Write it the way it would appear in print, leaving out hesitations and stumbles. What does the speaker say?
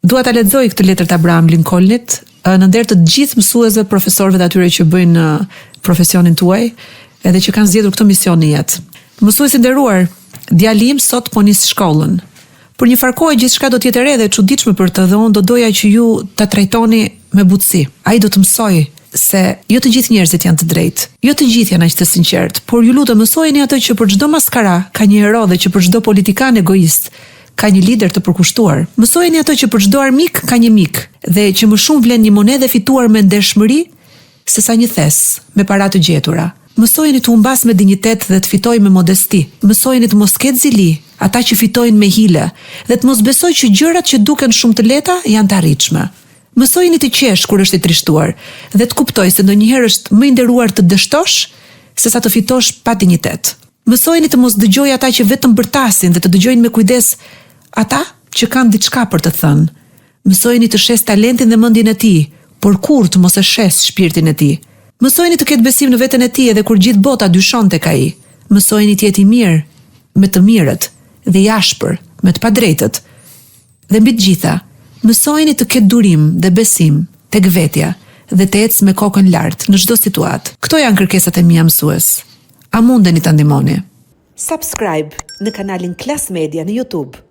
Dua ta lexoj këtë letër të Abraham Lincolnit në nder të gjithë mësuesve, profesorëve të atyre që bëjnë profesionin tuaj, edhe që kanë zgjedhur këtë mision në jetë. Mësuesi nderuar, djali im sot po nis shkollën. Për një farkohë gjithçka do të jetë e re dhe e çuditshme për të, dhe unë do doja që ju ta trajtoni me butësi. Ai do të mësoj se jo të gjithë njerëzit janë të drejtë, jo të gjithë janë aq të sinqert, por ju lutem mësojeni atë që për çdo maskara ka një hero dhe që për çdo politikan egoist ka një lider të përkushtuar. Mësojeni atë që për çdo armik ka një mik dhe që më shumë vlen një monedhë fituar me ndershmëri sesa një thes me para të gjetura. Mësojeni të humbas me dinjitet dhe të fitoj me modesti. Mësojeni të mos ketë zili ata që fitojnë me hile dhe të mos besoj që gjërat që duken shumë të lehta janë të arritshme. Mësojeni të qesh kur është i trishtuar dhe të kuptoj se ndonjëherë është më i nderuar të dështosh sesa të fitosh pa dinjitet. Mësojeni të mos dëgjoj ata që vetëm bërtasin dhe të dëgjojnë me kujdes ata që kanë diçka për të thënë. Mësojeni të shes talentin dhe mendjen e tij, por kurrë të mos e shes shpirtin e tij. Mësojeni të ketë besim në veten e tij edhe kur gjithë bota dyshon tek ai. Mësojeni të jeti mirë me të mirët dhe i ashpër me të padrejtët. Dhe mbi të gjitha, mësojeni të ketë durim dhe besim tek vetja dhe të ecë me kokën lart në çdo situatë. Këto janë kërkesat e mia mësues. A mundeni ta ndihmoni? Subscribe në kanalin Klas Media në YouTube.